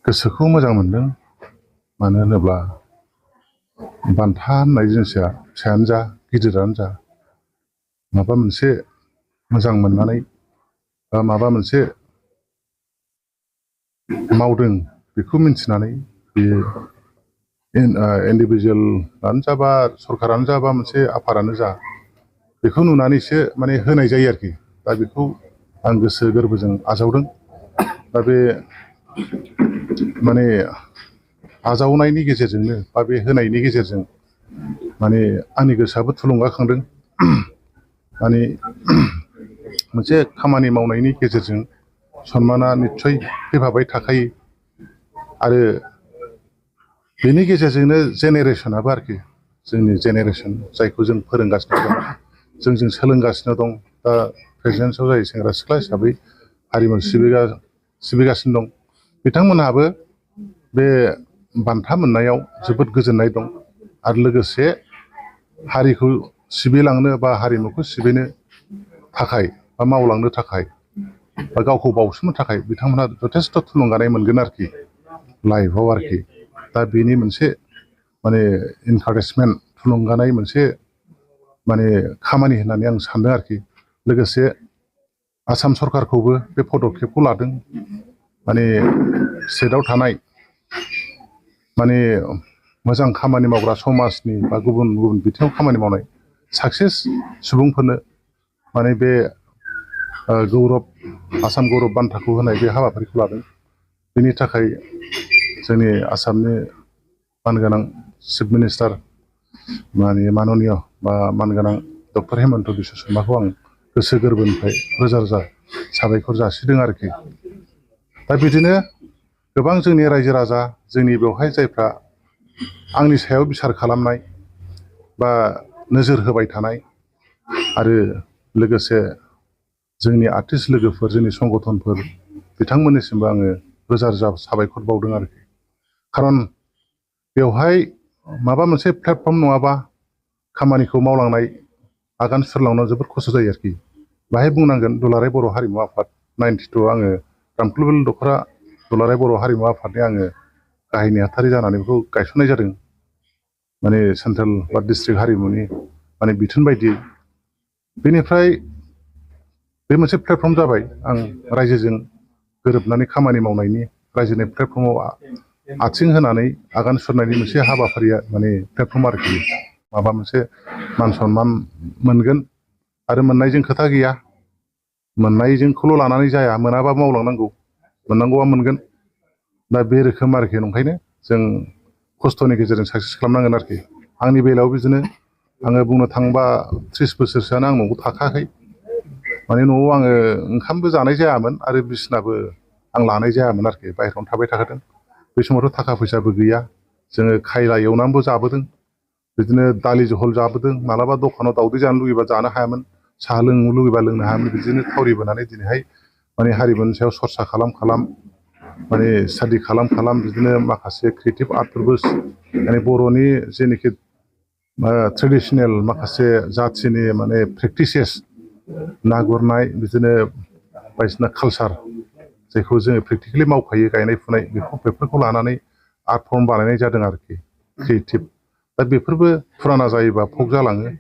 गोसोखौ मोजां मोनदों। मानो होनोब्ला बान्था होननाय जिनिसा फिसायानो जा गिदिरानो जा माबा मोनसे मोजां मोननानै बा माबा मोनसे मावदों बेखौ मिन्थिनानै बेयो इन्डिभिजुवेलानो जा बा सरकारानो जा बा मोनसे आफादानो जा बेखौ नुनानैसो माने होनाय जायो आरोखि। दा बेखौ आं गोसो गोरबोजों आजावदों। दा बे माने आजावनायनि गेजेरजोंनो बा बे होनायनि गेजेरजों माने आंनि गोसोआबो थुलुंगाखांदों। माने मोनसे खामानि मावनायनि गेजेरजों सनमाना निस्सय फैफाबाय थाखायो आरो बेनि गेजेरजोंनो जेनेरेसनाबो आरोखि जोंनि जेनेरेसन जायखौ जों फोरोंगासिनो दं जों सोलोंगासिनो दं। दा प्रेसिडेन्सआव जायो सेंग्रा सिख्ला हिसाबै हारिमु सिबिगासिनो दं। बिथांमोनहाबो बे बान्था मोननायाव जोबोद गोजोननाय दं आरो लोगोसे हारिखौ सिबिलांनो बा हारिमुखौ सिबिनो थाखाय बा मावलांनो थाखाय बा गावखौ बावसोमनो थाखाय बिथांमोनहा जथेस्थ' थुलुंगानाय मोनगोन आरोखि लाइफआव आरोखि। दा बेनि मोनसे माने इनकारेजमेन्ट थुलुंगानाय मोनसे माने खामानि होननानै आं सानदों आरोखि। लोगोसे आसाम सरकारखौबो बे पदक्षेपखौ लादों। माने स्टेटआव थानाय माने मोजां खामानि मावग्रा समाजनि बा गुबुन गुबुन बिथिङाव खामानि मावनाय साक्सेस सुबुंफोरनो माने बे गौरब आसाम गौरब बान्थाखौ होनाय बे हाबाफारिखौ लादों। बेनि थाखाय जोंनि आसामनि मानगोनां चिफ मिनिस्टार माननिय बा मानगोनां डक्टर हेमन्त बिश्व शर्माखौ आं गोसो गोरबोनिफ्राय रोजा रोजा साबायखर जासिदों आरोखि। दा बिदिनो गोबां जोंनि रायजो राजा जोंनि बेवहाय जायफ्रा आंनि सायाव बिसार खालामनाय बा नोजोर होबाय थानाय आरो लोगोसे जोंनि आर्टिस्ट लोगोफोर जोंनि संगठनफोर बिथांमोननिसिमबो आङो रोजा रोजा साबायखर बावदों आरोखि। खारन बेवहाय माबा मोनसे प्लेटफर्म नङाबा खामानिखौ मावलांनाय आगान सुरलांनायाव जोबोद खस्थ' जायो आरोखि। बाहाय बुंनांगोन दुलाराय बर' हारिमु आफाद 92 आङो रामफुलबुल दख'रा दुलाराय बर' हारिमु आफादनि आङो गाहाय नेहाथारि जानानै बेखौ गायसननाय जादों। माने सेन्ट्रेल बा डिस्ट्रिक्ट हारिमुनि माने बिथोन बायदियै। बेनिफ्राय बे मोनसे प्लेटफर्म जाबाय आं रायजोजों गोरोबनानै खामानि मावनायनि रायजोनि प्लेटफर्माव आथिं होनानै आगान सुरनायनि मोनसे हाबाफारिया माने प्लेटफर्म आरोखि। माबा मोनसे मान सनमान मोनगोन आरो मोननायजों खोथा गैया। मोननायजोंखौल' लानानै जाया, मोनाबा मावलांनांगौ, मोननांगौआ मोनगोन। दा बे रोखोम आरोखि। नंखायनो जों खस्थ'नि गेजेरजों साक्सेस खालामनांगोन आरोखि। आंनि बेलायाव बिदिनो आङो बुंनो थाङोबा 30 बोसोरसोआनो आं न'आव थाखायाखै। माने न'आव आङो ओंखामबो जानाय जायामोन आरो बिसिनाबो आं लानाय जायामोन आरोखि। बाहेरायावनो थाबाय थाखादों। बे समावथ' थाखा फैसाबो गैया। जोङो खायला एवनानैबो जाबोदों। बिदिनो दालि जहल जाबोदों। मालाबा दखानाव दावदै जानो लुगैबा जानो हायामोन। साहा लोंनो लुगैबा लोंनो हायामोन। बिदिनो थावरिबोनानै दिनैहाय माने हारिमुनि सायाव सरसा खालाम माने स्टाडि खालाम बिदिनो माखासे क्रिएटिभ आर्टफोरबो माने बर'नि जेनोखि ट्रेडिसनेल माखासे जाथिनि माने प्रेक्टिसेस ना गुरनाय बिदिनो बायदिसिना कालसार जायखौ जोङो प्रेक्टिकेलि मावखायो गायनाय फुनाय बेफोरखौ लानानै आर्ट फर्म बानायनाय जादों आरोखि क्रिएटिभ। दा बेफोरबो फुराना जायोबा फक जालाङो।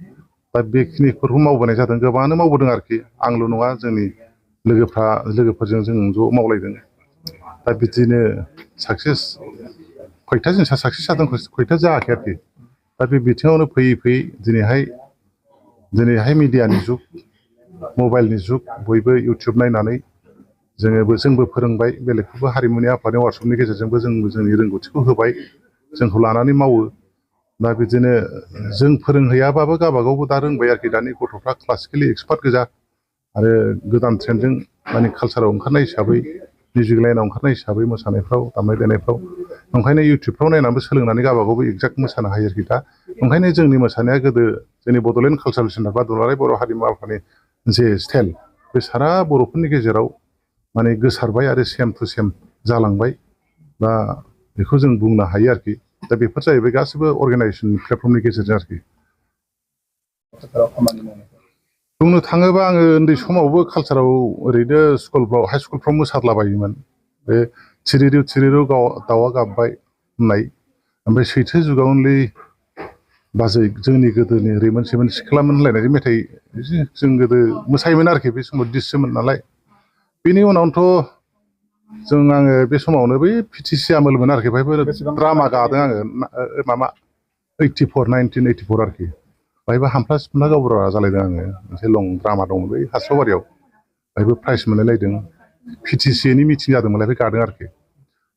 दा बेखिनिफोरखौ मावबोनाय जादों। गोबाङानो मावबोदों आरोखि। आंल' नङा जोंनि लोगोफोरजों जों ज' मावलायदों। दा बिदिनो साक्सेस खयथा जिनिसा साक्सेस जादों खयथा जायाखै आरोखि। दा बे बिथिङावनो फैयै फैयै दिनैहाय मिडियानि जुग, मबाइलनि जुग, बयबो इउटुब नायनानै जोंबो फोरोंबाय बेलेगखौबो हारिमुनि आफादनि वार्कशपनि गेजेरजोंबो जोंनि रोंगौथिखौ होबाय। जोंखौ लानानै मावो। दा बिदिनो जों फोरोंहैयाबाबो गावबागावबो दा रोंबाय आरोखि। दानि गथ'फ्रा क्लासिकेलि एक्सपार्ट गोजा आरो गोदान ट्रेन्डजों माने कालसाराव ओंखारनाय हिसाबै मिउजिक लाइनाव ओंखारनाय हिसाबै मोसानायफ्राव दामनाय देनायफ्राव ओंखायनो इउटुबफ्राव नायनानैबो सोलोंनानै गावबागावबो एक्जेक्ट मोसानो हायो आरोखि। दा ओंखायनो जोंनि मोसानाया गोदो जोंनि बड'लेण्ड कालसारेल सेन्टार बा दुलाराय बर' हारिमु आफादनि जे स्टाइल बे सारा बर'फोरनि गेजेराव माने गोसारबाय आरो सेम टु सेम जालांबाय। दा बेखौ जों बुंनो हायो आरोखि। दा बेफोर जाहैबाय गासैबो अर्गेनाइजेसन प्लेटफर्मनि गेजेरजों आरोखि। बुंनो थाङोबा आङो उन्दै समावबो कालसाराव ओरैनो स्कुलफ्राव हाइ स्कुलफ्राव मोसादलाबायोमोन। बे थिरिरु दाउआ गाबबाय होननाय ओमफ्राय सैथो जुगावनोलै बाजै जोंनि गोदोनि रैमोन सैमोन सिख्लामोन होनलायनाय मेथाइ जों गोदो मोसायोमोन आरोखि बे समाव डिसमोन नालाय बेनि उनावथ' आङो बे समावनो बै पिटिसि आमोलमोन आरोखि बेहायबो ड्रामा गादों आङो माबा 1984 आरोखि बेहायबो हामफ्ला सिमफ्ला गावबुरा जालायदों आङो मोनसे लं ड्रामा दंमोन बै हास्रावबारियाव बेहायबो प्राइज मोनलायलायदों पिटिसिनि मिटिं जादोंमोनलाय बे गादों आरोखि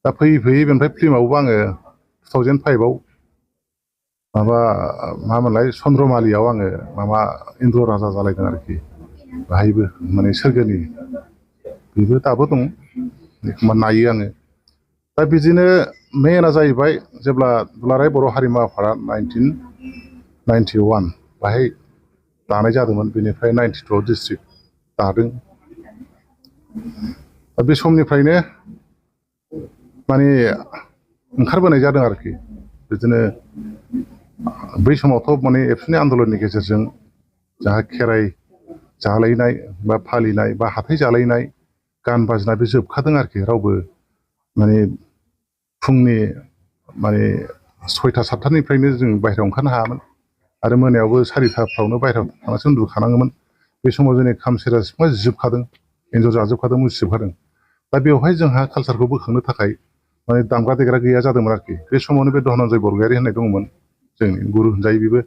दा फैयै बेनिफ्राय फिल्मावबो आङो 2005आव माबा मामोनलाय चन्द्रमालियाव आङो माबा इन्द्र राजा जालायदों आरोखि बाहायबो माने सोरगोनि बेबो दाबो दं एखमबा नायो आङो दा बिदिनो मेना जाहैबाय जेब्ला दुलाराय बर' हारिमु आफादा 1991 बाहाय दानाय जादोंमोन बेनिफ्राय 92 डिस्ट्रिक्ट दादों दा बे समनिफ्रायनो माने ओंखारबोनाय जादों आरोखि बिदिनो बै समावथ' माने एबसुनि आन्दलननि गेजेरजों जाहा खेराइ जालायनाय बा फालिनाय बा हाथाइ जालायनाय गान बाजना बे जोबखादों आरोखि रावबो माने फुंनि माने 6टा 7टानिफ्रायनो जों बाहेरायाव ओंखारनो हायामोन आरो मोनायावबो 4टाफ्रावनो बाहेरायाव थांनासो उन्दुखानाङोमोन बे समाव जोंनि खाम सेरजा सिफुङा जिजोबखादों एन्जर जाजोबखादों मुसिजोबखादों दा बेवहाय जोंहा कालसारखौ बोखांनो थाखाय माने दामग्रा देग्रा गैया जादोंमोन आरोखि बे समावनो बे धनन्जय बरगयारि होननाय दंमोन जोंनि गुरु होनजायो बेबो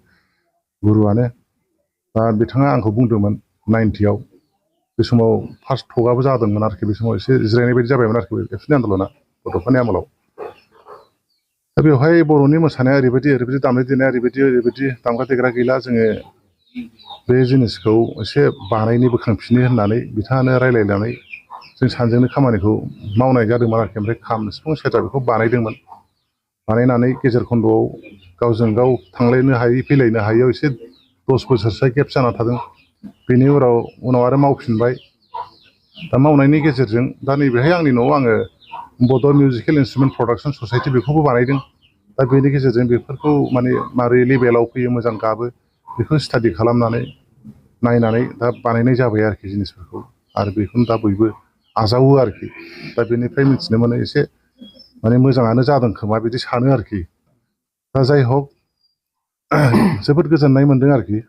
गुरुआनो दा बिथाङा आंखौ बुंदोंमोन 90आव बे समाव फार्स्ट टकआबो जादोंमोन आरोखि बे समाव एसे जिरायनाय बायदि जाबायमोन आरोखि एबसुनि आन्दलना गथ'फोरनि आमोलाव दा बेवहाय बर'नि मोसानाया ओरैबायदि दामनाय देनाया ओरैबायदि दामग्रा देग्रा गैला जोङो बे जिनिसखौ एसे बानायनो बोखांफिनो होननानै बिथाङानो रायलायनानै जों सानैजोंनो खामानिखौ मावनाय जादोंमोन आरोखि ओमफ्राय खाम सिफुं सेरजा बेखौ बानायदोंमोन बानायनानै गेजेर खन्द'आव गावजों गाव थांलायनो हायै फैलायनो हायैयाव एसे 10 बोसोरसो गेप जाना थादों बेनि उनाव आरो मावफिनबाय दा मावनायनि गेजेरजों दा नैबेहाय आंनि न'आव आङो बड' मिउजिकेल इन्सट्रुमेन्ट प्रडाक्सन ससाइटि बेखौबो बानायदों दा बेनि गेजेरजों बेफोरखौ माने मारै लेभेलाव फैयो मोजां गाबो बेखौ स्टाडि खालामनानै नायनानै दा बानायनाय जाबाय आरोखि जिनिसफोरखौ आरो बेखौनो दा बयबो आजावो आरोखि दा बेनिफ्राय मिथिनो मोनो एसे माने मोजाङानो जादों खोमा बिदि सानो आरोखि दा जाय हक जोबोद गोजोननाय मोनदों आरोखि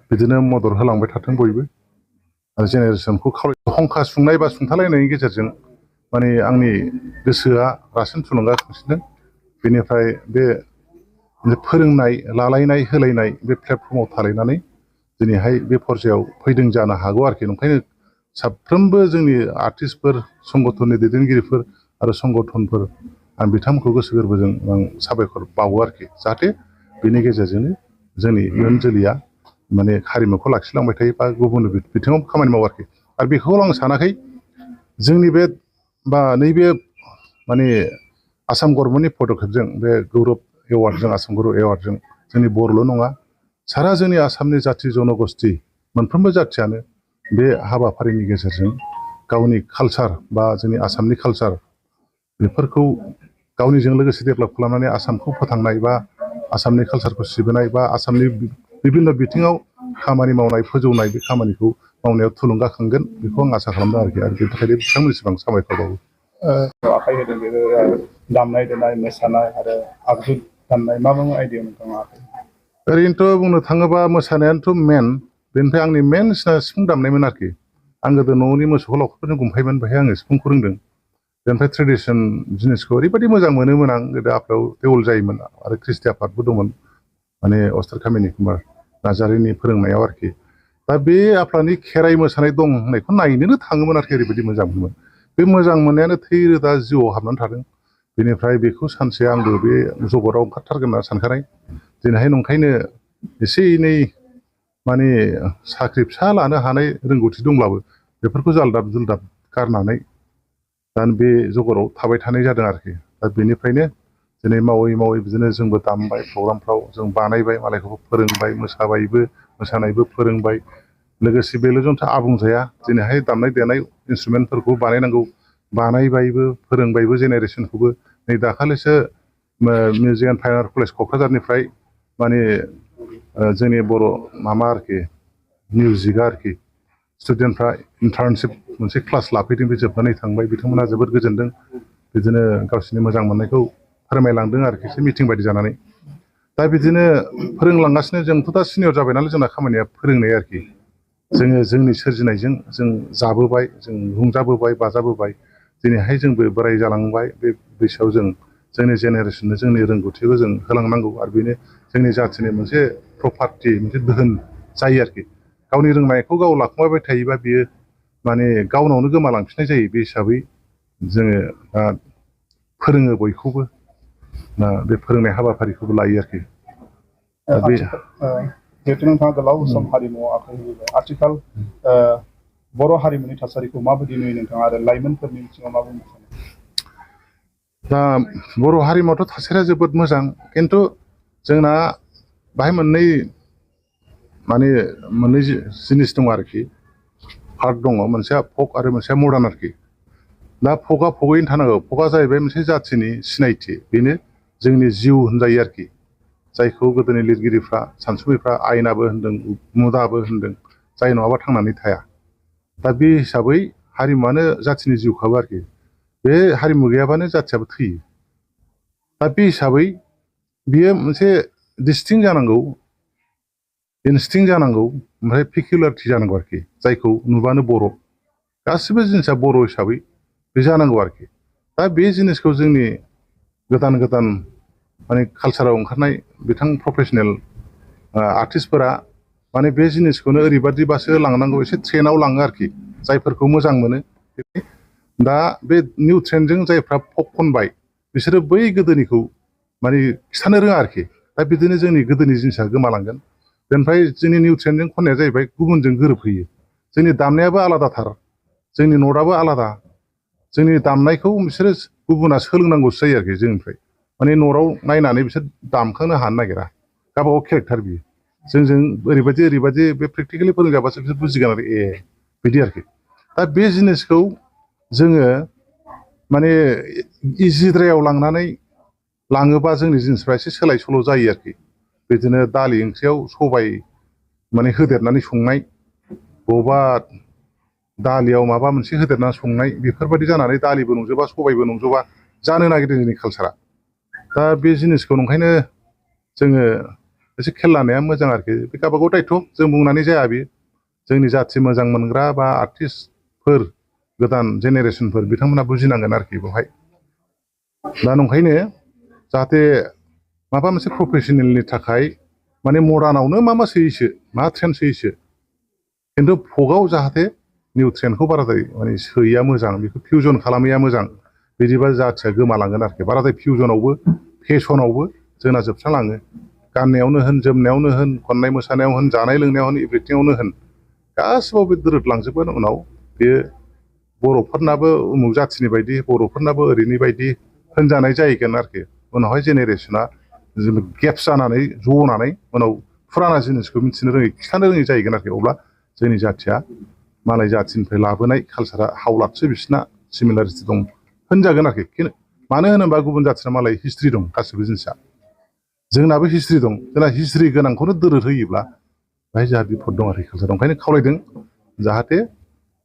बिदिनो मदद होलांबाय थाथों बयबो आरो जेनेरेसनखौ हंखा सुंनाय बा सुंथालायनायनि गेजेरजों माने आंनि गोसोआ रासिन थुलुंगाखांसिनदों बेनिफ्राय बे फोरोंनाय लालायनाय होलायनाय बे प्लेटफर्माव थालायनानै दिनैहाय बे पर्यायाव फैदों जानो हागौ आरोखि ओंखायनो साफ्रोमबो जोंनि आर्टिस्टफोर संगठननि दैदेनगिरिफोर आरो संगठनफोर आं बिथांमोनखौ गोसो गोरबोजों आं साबायखर बावो आरोखि जाहाथे बेनि गेजेरजोंनो जोंनि इयुन जोलैया माने हारिमुखौ लाखिलांबाय थायो बा गुबुन बिथिङाव खामानि मावो आरोखि आरो बेखौल' आं सानाखै जोंनि बे बा नैबे माने आसाम गभर्नमेन्टनि पदक्षेपजों बे गौरब एवार्डजों आसाम गौरब एवार्डजों जोंनि बर'ल' नङा सारा जोंनि आसामनि जाथि जन'गस्थि मोनफ्रोमबो जाथियानो बे हाबाफारिनि गेजेरजों गावनि कालसार बा जोंनि आसामनि कालसार बेफोरखौ गावनिजों लोगोसे डेभेलप खालामनानै आसामखौ फोथांनाय बा आसामनि कालसारखौ सिबिनाय बा आसामनि बिभिन्न बिथिङाव खामानि मावनाय फोजौनाय बे खामानिखौ मावनायाव थुलुंगाखांगोन बेखौ आं आसा खालामदों आरोखि आरो बेनि थाखायनो बिथांमोननिसिम आं साबायखर बावो आखाइ होदों बेबो दामनाय देनाय मोसानाय आरो आगजु दामनाय मा आइडिया नोंथाङा ओरैनोथ' बुंनो थाङोबा मोसानायानोथ' मेन बेनिफ्राय आंनि मेन सिफुं दामनायमोन आरोखि आं गोदो न'नि मोसौखौ लावखारफोरजों गुमफायोमोन बेहाय आङो सिफुंखौ रोंदों बेनिफ्राय ट्रेडिसन जिनिसखौ ओरैबायदि मोजां मोनोमोन आं गोदो आफायाव देवल जायोमोन आरो ख्रिस्टि आफादबो दंमोन माने अस्तार कामिनि कुमार नार्जारिनि फोरोंनायाव आरोखि दा बे आफानि खेराइ मोसानाय दं होननायखौ नायनोनो थाङोमोन आरोखि ओरैबायदि मोजां मोनोमोन बे मोजां मोननायानो थै रोदा जिउआव हाबनानै थादों बेनिफ्राय बेखौ सानसे आंबो बे जगतआव ओंखारथारगोन होनना सानखानाय दिनैहाय नंखायनो एसे एनै माने साख्रि फिसा लानो हानाय रोंगौथि दंब्लाबो बेफोरखौ जालदाब जुलदाब गारनानै दा बे जगराव थाबाय थानाय जादों आरोखि दा बेनिफ्रायनो दिनै मावै मावै बिदिनो जोंबो दामबाय प्रग्रामफ्राव जों बानायबाय मालायखौबो फोरोंबाय मोसाबायबो मोसानायबो फोरोंबाय लोगोसे बेल'जोंथ' आबुं जाया दिनैहाय दामनाय देनाय इन्सट्रुमेन्टफोरखौ बानायनांगौ बानायबायबो फोरोंबायबो जेनेरेसनखौबो नै दाखालिसो music and fine art college क'क्राझारनिफ्राय माने जोंनि बर' माबा आरोखि मिउजिकआ आरोखि स्टुडेन्टफ्रा इन्टार्नशिप मोनसे क्लास लाफैदों बे जोबनानै थांबाय बिथांमोना जोबोद गोजोनदों बिदिनो गावसोरनि मोजां मोननायखौ फोरमायलांदों आरोखि एसे मिटिं बायदि जानानै दा बिदिनो फोरोंलांगासिनो जोंथ' दा सिनियर जाबाय नालाय जोंना खामानिया फोरोंनाय आरोखि जोङो जोंनि सोरजिनायजों जों जाबोबाय जों रंजाबोबाय बाजाबोबाय दिनैहाय जोंबो बोराय जालांबाय बे बैसोआव जों जोंनि जेनेरेसननो जोंनि रोंगौथिखौ जों होलांनांगौ आरो बेनो जोंनि जाथिनि मोनसे प्रपार्टि मोनसे दोहोन जायो आरोखि गावनि रोंनायखौ गाव लाखुमाबाय थायोबा बियो माने गावनावनो गोमालांफिननाय जायो बे हिसाबै जोङो फोरोङो बयखौबो बे फोरोंनाय हाबाफारिखौबो लायो आरोखि दा बे जिहेतु नोंथाङा गोलाव सम हारिमुआव आखाइ होबोबाय आथिखाल बर' हारिमुनि थासारिखौ माबायदि नुयो नोंथाङा आरो लाइमोनफोरनि बिथिङाव मा बुंनो सानो? दा बर' हारिमुआथ' थासारिया जोबोद मोजां खिन्थु जोंना बाहाय मोननै जिनिस दङ आरोखि पार्ट दङ मोनसेया फक आरो मोनसेया मडार्न आरोखि दा फकआ फकैनो थानांगौ फकआ जाहैबाय मोनसे जाथिनि सिनायथि बेनो जोंनि जिउ होनजायो आरोखि जायखौ गोदोनि लिरगिरिफ्रा सानसुमैफ्रा आयनाबो होनदों मुदाबो होनदों जाय नङाबा थांनानै थाया दा बे हिसाबै हारिमुवानो जाथिनि जिउखाबो आरोखि बे हारिमु गैयाबानो जाथियाबो थैयो दा बे हिसाबै बियो मोनसे डिस्टिंक्ट जानांगौ इनस्टिंक्ट जानांगौ ओमफ्राय पिकुलारिटि जानांगौ आरोखि जायखौ नुबानो बर' गासिबो जिनिसा बर' हिसाबै बे जानांगौ आरोखि दा बे जिनिसखौ जोंनि गोदान माने कालसाराव ओंखारनाय बिथां प्रफेसनेल आर्टिस्टफोरा माने बे जिनिसखौनो ओरैबादिबासो लांनांगौ एसे ट्रेन्डआव लाङो आरोखि जायफोरखौ मोजां मोनो दा बे निउ ट्रेन्डजों जायफ्रा फक खनबाय बिसोरो बै गोदोनिखौ माने खिथानो रोङा आरोखि दा बिदिनो जोंनि गोदोनि जिनिसा गोमालांगोन बेनिफ्राय जोंनि निउ ट्रेन्डजों खननाया जाहैबाय गुबुनजों गोरोबहैयो जोंनि दामनायाबो आलादाथार जोंनि नटआबो आलादा जोंनि दामनायखौ बिसोरो गुबुना सोलोंनांगौसो जायो आरोखि जोंनिफ्राय माने नटआव नायनानै बिसोर दामखांनो हानो नागिरा गावबागाव केरेक्टार बियो जोंजों ओरैबायदि बे प्रेक्टिकेलि फोरोंजाबासो बिसोर बुजिगोन आरो बिदि आरोखि दा बे जिनिसखौ जोङो माने इजिद्रायाव लाङोबा जोंनि जिनिसफ्रा एसे सोलाय सोल' जायो आरोखि बिदिनो दालि ओंख्रियाव सबाय माने होदेरनानै संनाय बबेबा दालियाव माबा मोनसे होदेरनानै संनाय बेफोरबायदि जानानै दालिबो नंजोबा सबायबो नंजोबा जानो नागिरदों जोंनि कालसारा दा बे जिनिसखौ ओंखायनो जोङो एसे खेल लानाया मोजां आरोखि बे गावबागाव दायथ' जों बुंनानै जाया बेयो जोंनि जाथि मोजां मोनग्रा बा आर्टिस्टफोर गोदान जेनेरेसनफोर बिथांमोना बुजिनांगोन आरोखि बेवहाय दा नंखायनो जाहाथे माबा मोनसे प्रफेसनेलनि थाखाय माने मडार्नावनो मा सोयोसो मा ट्रेन्ड सोयोसो खिन्थु फकआव जाहाथे निउ ट्रेन्डखौ बाराद्राय माने सोयैया मोजां बेखौ फिउजन खालामैया मोजां बिदिबा जाथिया गोमालांगोन आरोखि बाराद्राय फिउजनावबो फेसनावबो जोंना जोबस्रांलाङो गाननायावनो होन जोमनायावनो होन खननाय मोसानायाव होन जानाय लोंनायाव होन एभ्रिथिङावनो होन गासिबाव बे दोरोदलांजोबगोन उनाव बेयो बर'फोरनाबो उमुक जाथिनि बायदि बर'फोरनाबो ओरैनि बायदि होनजानाय जाहैगोन आरोखि उनावहाय जेनेरेसना गेप्स जानानै जनानै उनाव फुराना जिनिसखौ मिथिनो रोङै खिथानो रोङै जाहैगोन आरोखि अब्ला जोंनि जाथिया मालाय जाथिनिफ्राय लाबोनाय कालसारा हावलादसो बिसिना सिमिलारिटि दं होनजागोन आरोखि मानो होनोबा गुबुन जाथिना मालाय हिस्ट्रि दं गासिबो जिनिसा जोंनाबो हिस्ट्रि दं जोंना हिस्ट्रि गोनांखौनो दोरोद होयोब्ला बेहाय जोंहा बिपद दं आरोखि कालसार ओंखायनो खावलायदों जाहाथे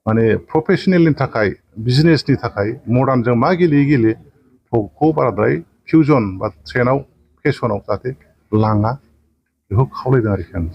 माने प्रफेसनेलनि थाखाय बिजनेसनि थाखाय मडार्नजों मा गेलेयै फकखौ बाराद्राय फिउजन बा ट्रेन्डआव फेसनाव जाहाथे लाङा बेखौ खावलायदों आरोखि आं